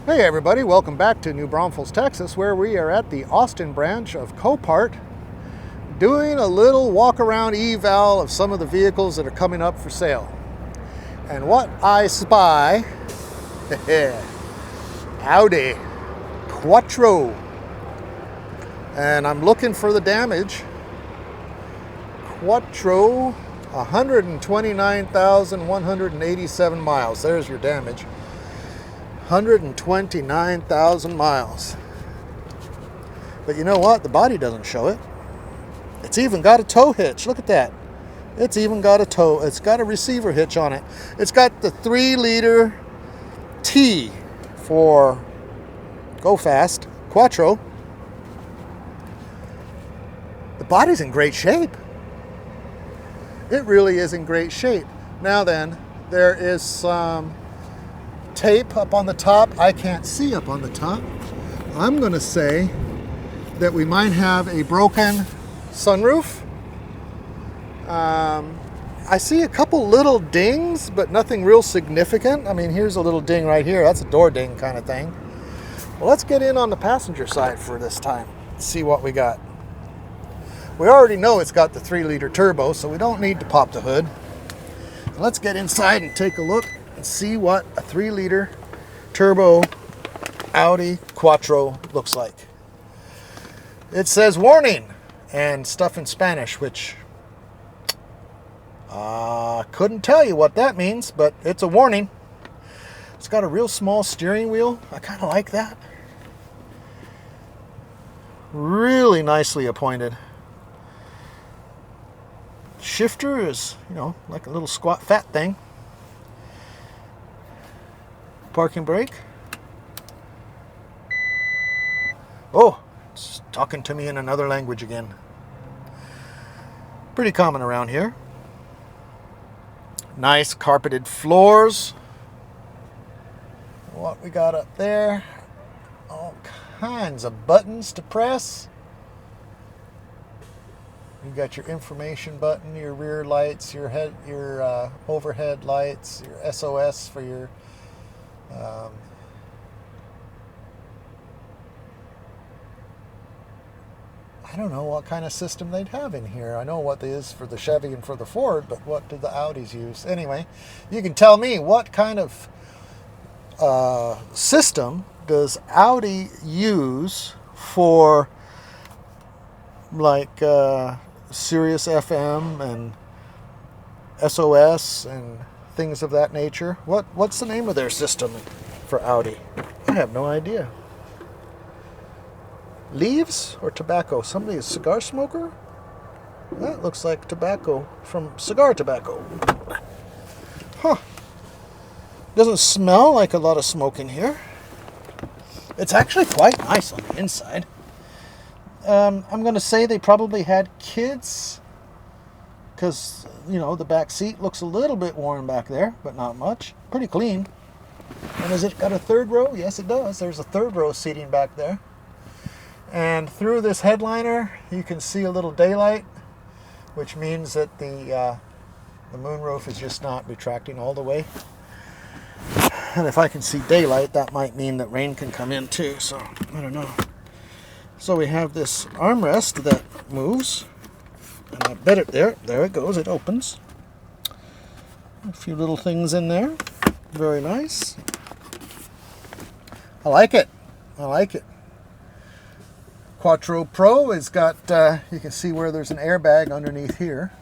Hey everybody, welcome back to New Braunfels, Texas, where we are at the Austin branch of C0part doing a little walk around eval of some of the vehicles that are coming up for sale. And what I spy, Audi Quattro. And I'm looking for the damage. Quattro, 129,187 miles. There's your damage. 129,000 miles. But you know what? The body doesn't show it. It's even got a tow hitch. Look at that. It's even got a tow. It's got a receiver hitch on it. It's got the 3-liter T for Go Fast Quattro. The body's in great shape. It really is in great shape. Now then, there is some tape up on the top. I can't see up on the top. I'm going to say that we might have a broken sunroof. I see a couple little dings, but nothing real significant. I mean, here's a little ding right here. That's a door ding kind of thing. Well, let's get in on the passenger side for this time. See what we got. We already know it's got the 3-liter turbo, so we don't need to pop the hood. Let's get inside and take a look and see what a 3-liter turbo Audi Quattro looks like. It says warning and stuff in Spanish, which couldn't tell you what that means, but it's a warning. It's got a real small steering wheel. I kind of like that. Really nicely appointed. Shifter is, like a little squat fat thing. Parking brake. Oh, it's talking to me in another language again. Pretty common around here. Nice carpeted floors. What we got up there? All kinds of buttons to press. You got your information button, your rear lights, your overhead lights, your SOS for your I don't know what kind of system they'd have in here. I know what it is for the Chevy and for the Ford, but what do the Audis use? Anyway, you can tell me what kind of system does Audi use for, like, Sirius FM and SOS and things of that nature. What's the name of their system for Audi? I have no idea. Leaves or tobacco? Somebody a cigar smoker? That looks like tobacco from cigar tobacco. Huh. Doesn't smell like a lot of smoke in here. It's actually quite nice on the inside. I'm going to say they probably had kids because, the back seat looks a little bit worn back there, but not much. Pretty clean. And has it got a third row? Yes, it does. There's a third row seating back there. And through this headliner, you can see a little daylight, which means that the moonroof is just not retracting all the way. And if I can see daylight, that might mean that rain can come in too, so I don't know. So we have this armrest that moves, and I bet it there it goes, it opens. A few little things in there, very nice. I like it. Quattro Pro has got, you can see where there's an airbag underneath here.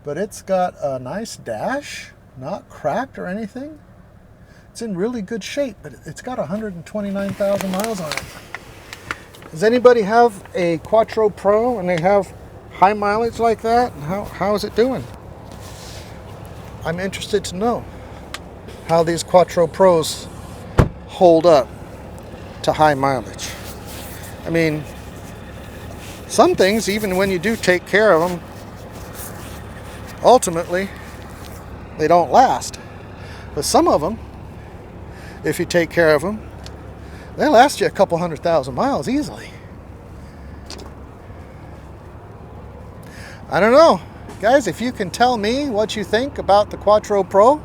But it's got a nice dash, not cracked or anything. It's in really good shape, but it's got 129,000 miles on it. Does anybody have a Quattro Pro and they have high mileage like that? How is it doing? I'm interested to know how these Quattro Pros hold up to high mileage. I mean, some things, even when you do take care of them, ultimately, they don't last. But some of them, if you take care of them, they last you a couple 100,000 miles easily. I don't know. Guys, if you can tell me what you think about the Quattro Pro,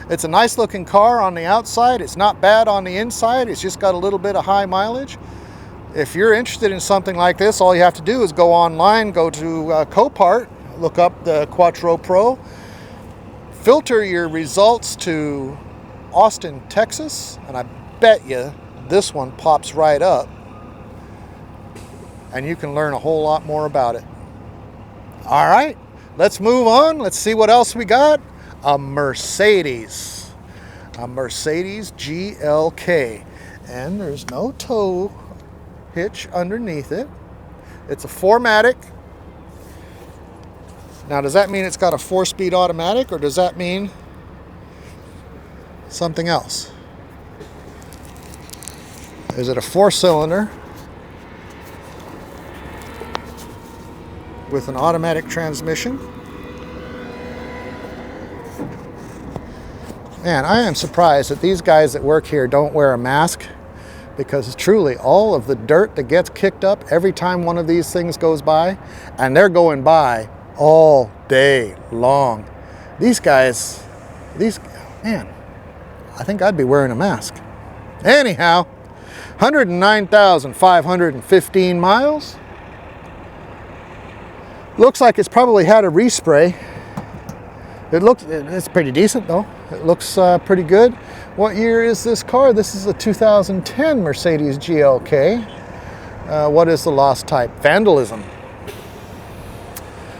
It's a nice looking car on the outside. It's not bad on the inside. It's just got a little bit of high mileage. If you're interested in something like this, all you have to do is go online, go to C0part, look up the Quattro Pro, filter your results to Austin, Texas, and I bet you this one pops right up, and you can learn a whole lot more about it. All right, let's move on. Let's see what else we got. A Mercedes GLK, and there's no tow hitch underneath it. It's a 4MATIC. Now, does that mean it's got a 4-speed automatic, or does that mean something else? Is it a 4-cylinder with an automatic transmission? Man, I am surprised that these guys that work here don't wear a mask, because truly all of the dirt that gets kicked up every time one of these things goes by, and they're going by all day long. These guys, man, I think I'd be wearing a mask. Anyhow, 109,515 miles. Looks like it's probably had a respray. It's pretty decent though. It looks pretty good. What year is this car? This is a 2010 Mercedes GLK. What is the loss type? Vandalism.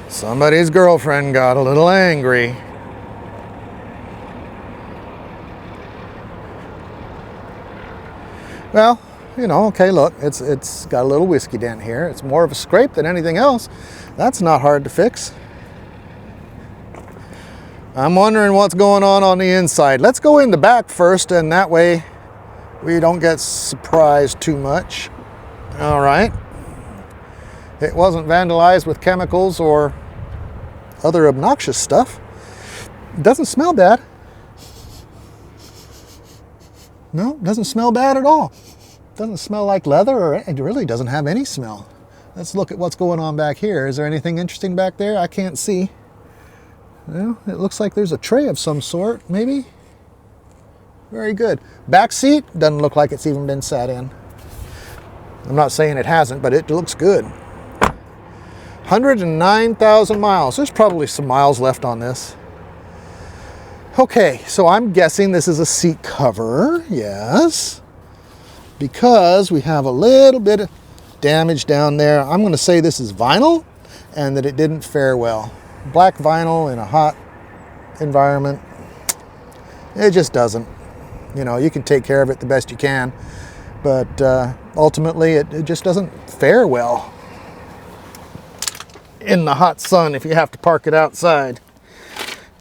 Somebody's girlfriend got a little angry. Well, you know, okay, look, it's got a little whiskey dent here. It's more of a scrape than anything else. That's not hard to fix. I'm wondering what's going on the inside. Let's go in the back first, and that way we don't get surprised too much. All right. It wasn't vandalized with chemicals or other obnoxious stuff. It doesn't smell bad. No, it doesn't smell bad at all. It doesn't smell like leather, or it really doesn't have any smell. Let's look at what's going on back here. Is there anything interesting back there? I can't see. Well, it looks like there's a tray of some sort, maybe. Very good. Back seat doesn't look like it's even been sat in. I'm not saying it hasn't, but it looks good. 109,000 miles. There's probably some miles left on this. Okay, so I'm guessing this is a seat cover, yes, because we have a little bit of damage down there. I'm going to say this is vinyl and that it didn't fare well. Black vinyl in a hot environment, it just doesn't. You know, you can take care of it the best you can, but ultimately it just doesn't fare well in the hot sun if you have to park it outside.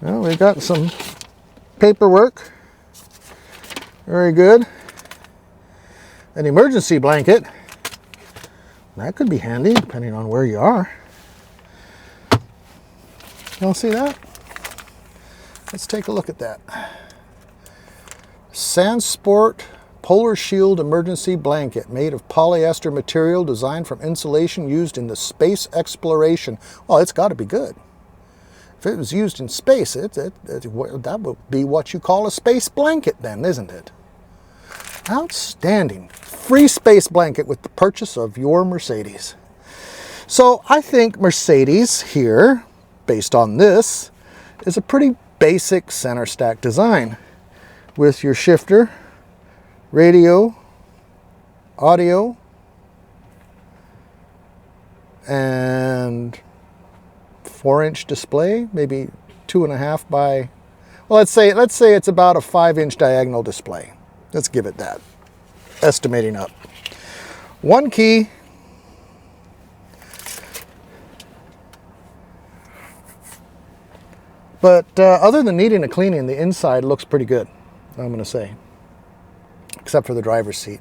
Well, we've got some paperwork. Very good. An emergency blanket. That could be handy depending on where you are. Y'all see that? Let's take a look at that. C0part Polar Shield Emergency Blanket, made of polyester material, designed from insulation used in the space exploration. Well, it's got to be good. If it was used in space, that would be what you call a space blanket then, isn't it? Outstanding. Free space blanket with the purchase of your Mercedes. So I think Mercedes here, based on this, is a pretty basic center stack design with your shifter, radio, audio, and 4-inch display, maybe 2.5 by, well, let's say it's about a 5-inch diagonal display. Let's give it that, estimating up. One key. But other than needing a cleaning, the inside looks pretty good, I'm going to say, except for the driver's seat.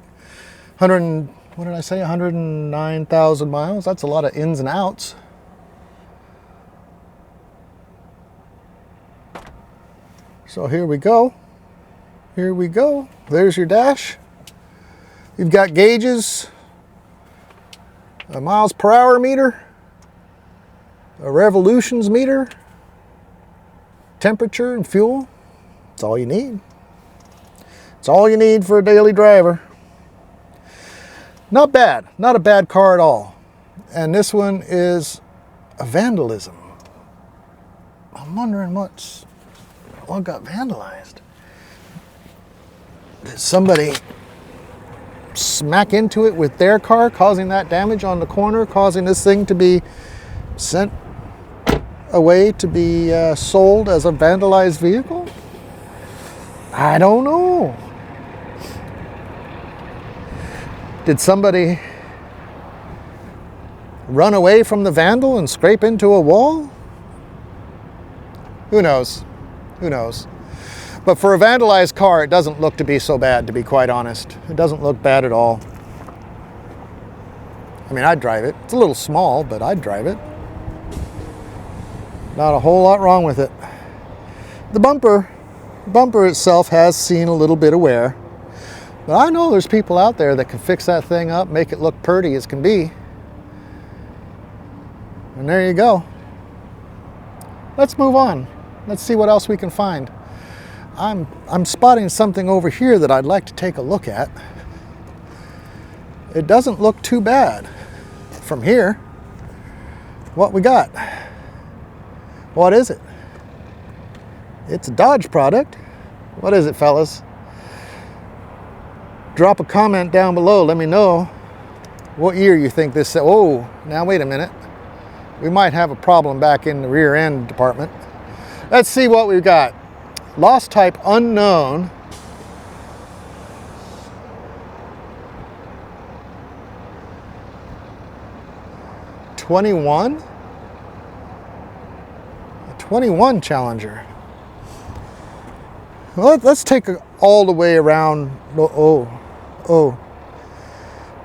What did I say, 109,000 miles? That's a lot of ins and outs. So here we go. Here we go. There's your dash. You've got gauges, a miles per hour meter, a revolutions meter, temperature and fuel, It's all you need. It's all you need for a daily driver. Not bad. Not a bad car at all. And this one is a vandalism. I'm wondering what got vandalized. Did somebody smack into it with their car, causing that damage on the corner, causing this thing to be sent away to be sold as a vandalized vehicle? I don't know. Did somebody run away from the vandal and scrape into a wall? Who knows? Who knows? But for a vandalized car, it doesn't look to be so bad, to be quite honest. It doesn't look bad at all. I mean, I'd drive it. It's a little small, but I'd drive it. Not a whole lot wrong with it. The bumper itself has seen a little bit of wear. But I know there's people out there that can fix that thing up, make it look pretty as can be. And there you go. Let's move on. Let's see what else we can find. I'm spotting something over here that I'd like to take a look at. It doesn't look too bad from here. What we got? What is it? It's a Dodge product. What is it, fellas? Drop a comment down below. Let me know what year you think this. Oh, now wait a minute. We might have a problem back in the rear end department. Let's see what we've got. Lost type unknown. '21? A 21 Challenger. Well, let's take it all the way around. Oh.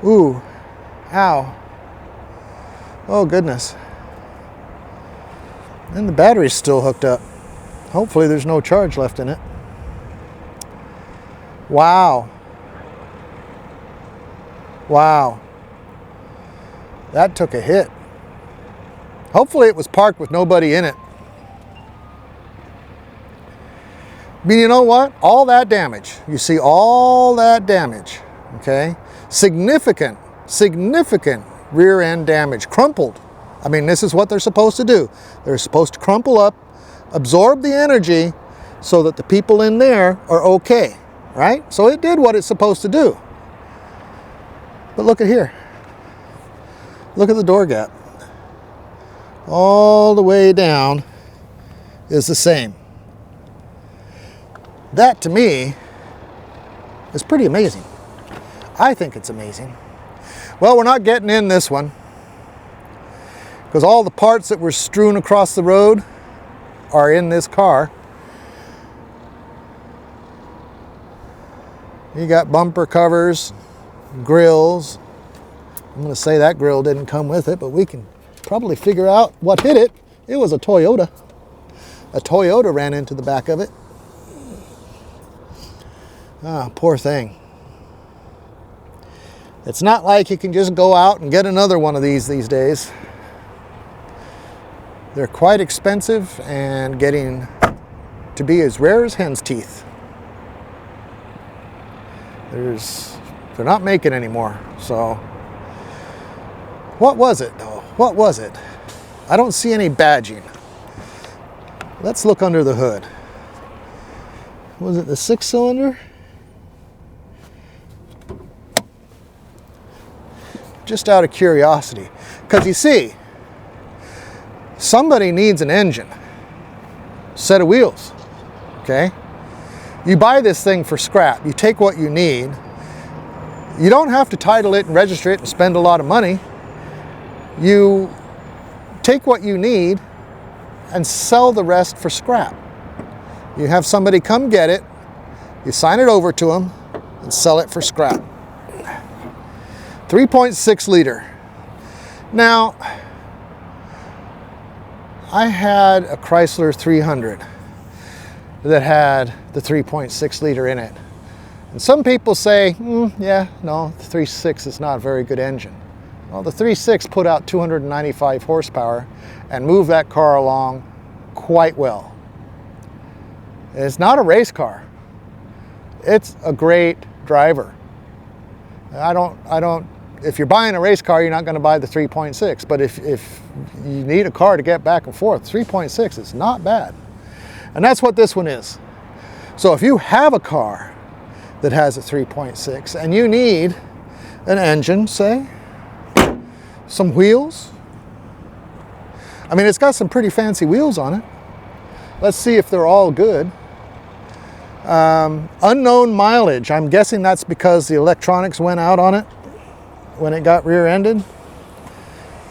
Ooh. Ow. Oh, goodness. And the battery's still hooked up. Hopefully there's no charge left in it. Wow. Wow. That took a hit. Hopefully it was parked with nobody in it. But you know what? All that damage. You see all that damage. Okay? Significant rear end damage. Crumpled. I mean, this is what they're supposed to do. They're supposed to crumple up, absorb the energy so that the people in there are okay, right? So it did what it's supposed to do. But look at here. Look at the door gap. All the way down is the same. That, to me, is pretty amazing. I think it's amazing. Well, we're not getting in this one, because all the parts that were strewn across the road are in this car. You got bumper covers, grills. I'm going to say that grill didn't come with it, but we can probably figure out what hit it. It was a Toyota. A Toyota ran into the back of it. Ah, poor thing. It's not like you can just go out and get another one of these days. They're quite expensive and getting to be as rare as hen's teeth. They're not making anymore. So, what was it though? What was it? I don't see any badging. Let's look under the hood. Was it the 6-cylinder? Just out of curiosity. Because you see, somebody needs an engine, set of wheels, okay? You buy this thing for scrap. You take what you need. You don't have to title it and register it and spend a lot of money. You take what you need and sell the rest for scrap. You have somebody come get it, you sign it over to them, and sell it for scrap. 3.6 liter. Now, I had a Chrysler 300 that had the 3.6 liter in it. And some people say, yeah, no, the 3.6 is not a very good engine. Well, the 3.6 put out 295 horsepower and moved that car along quite well. It's not a race car. It's a great driver. If you're buying a race car, you're not going to buy the 3.6. But if you need a car to get back and forth, 3.6 is not bad. And that's what this one is. So if you have a car that has a 3.6 and you need an engine, say, some wheels. I mean, it's got some pretty fancy wheels on it. Let's see if they're all good. Unknown mileage. I'm guessing that's because the electronics went out on it when it got rear-ended.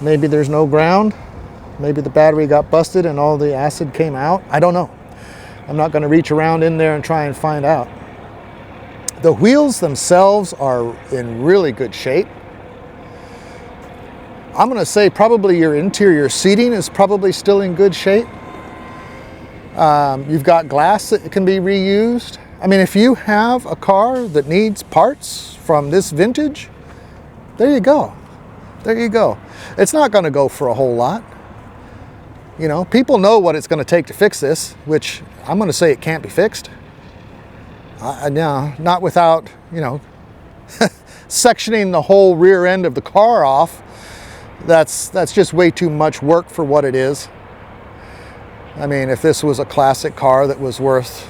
Maybe there's no ground. Maybe the battery got busted and all the acid came out. I don't know. I'm not going to reach around in there and try and find out. The wheels themselves are in really good shape. I'm going to say probably your interior seating is probably still in good shape. You've got glass that can be reused. I mean, if you have a car that needs parts from this vintage, there you go. There you go. It's not going to go for a whole lot. You know, people know what it's going to take to fix this, which I'm going to say it can't be fixed. No, not without, you know, sectioning the whole rear end of the car off. That's just way too much work for what it is. I mean, if this was a classic car that was worth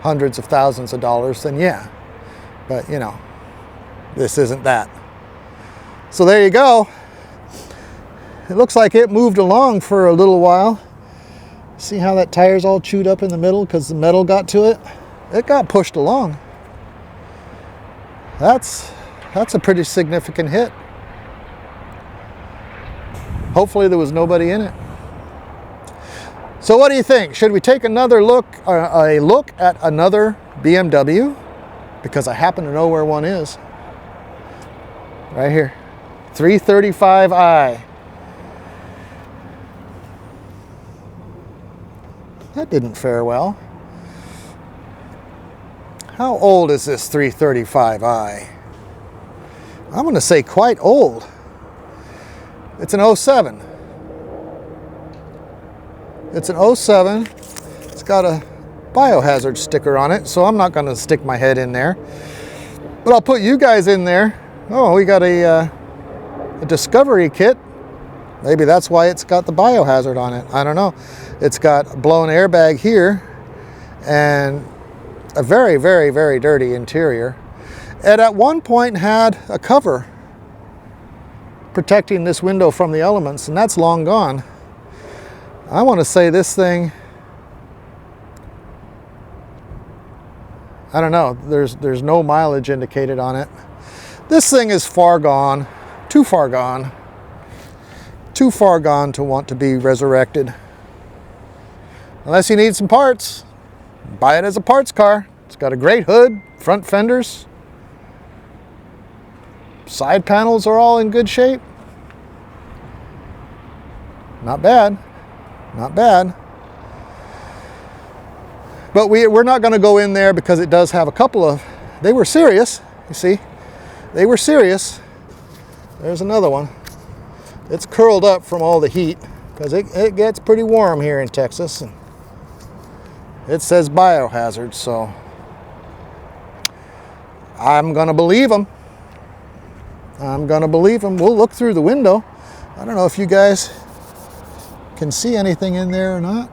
hundreds of thousands of dollars, then yeah. But, you know, this isn't that. So there you go. It looks like it moved along for a little while. See how that tire's all chewed up in the middle because the metal got to it? It got pushed along. That's a pretty significant hit. Hopefully there was nobody in it. So what do you think? Should we take another look, a look at another BMW? Because I happen to know where one is. Right here. 335i. That didn't fare well. How old is this 335i? I'm going to say quite old. It's an 07. It's an 07. It's got a biohazard sticker on it, so I'm not going to stick my head in there. But I'll put you guys in there. Oh, we got a discovery kit. Maybe that's why it's got the biohazard on it. I don't know. It's got a blown airbag here and a very, very, very dirty interior. It at one point had a cover protecting this window from the elements, and that's long gone. I want to say this thing, I don't know, there's no mileage indicated on it. This thing is far gone, too far gone. Too far gone to want to be resurrected. Unless you need some parts, buy it as a parts car. It's got a great hood, front fenders. Side panels are all in good shape. Not bad. Not bad. But we're not going to go in there because it does have a couple of... They were serious, you see. They were serious. There's another one. It's curled up from all the heat because it gets pretty warm here in Texas. And it says biohazard, so I'm going to believe them. I'm going to believe them. We'll look through the window. I don't know if you guys can see anything in there or not.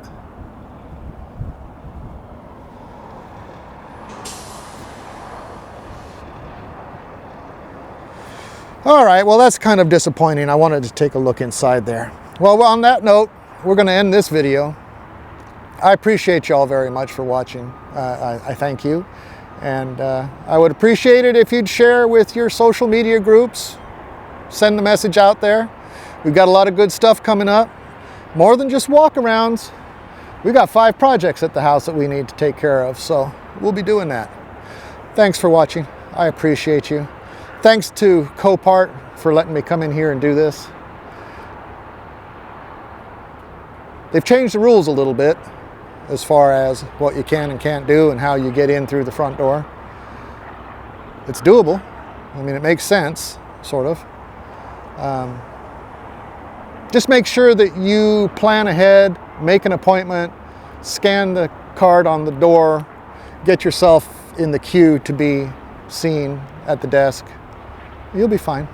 All right, well, that's kind of disappointing. I wanted to take a look inside there. Well, on that note, we're going to end this video. I appreciate y'all very much for watching. I thank you. And I would appreciate it if you'd share with your social media groups. Send the message out there. We've got a lot of good stuff coming up. More than just walk-arounds. We've got 5 projects at the house that we need to take care of, so we'll be doing that. Thanks for watching. I appreciate you. Thanks to C0part for letting me come in here and do this. They've changed the rules a little bit as far as what you can and can't do and how you get in through the front door. It's doable. I mean, it makes sense, sort of. Just make sure that you plan ahead, make an appointment, scan the card on the door, get yourself in the queue to be seen at the desk. You'll be fine.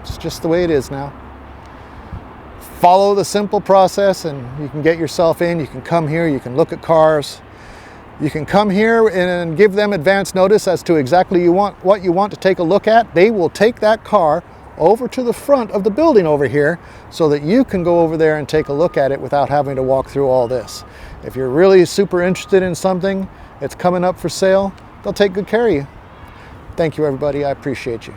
It's just the way it is now. Follow the simple process and you can get yourself in. You can come here, you can look at cars. You can come here and give them advance notice as to exactly what you want to take a look at. They will take that car over to the front of the building over here so that you can go over there and take a look at it without having to walk through all this. If you're really super interested in something, it's coming up for sale, they'll take good care of you. Thank you, everybody. I appreciate you.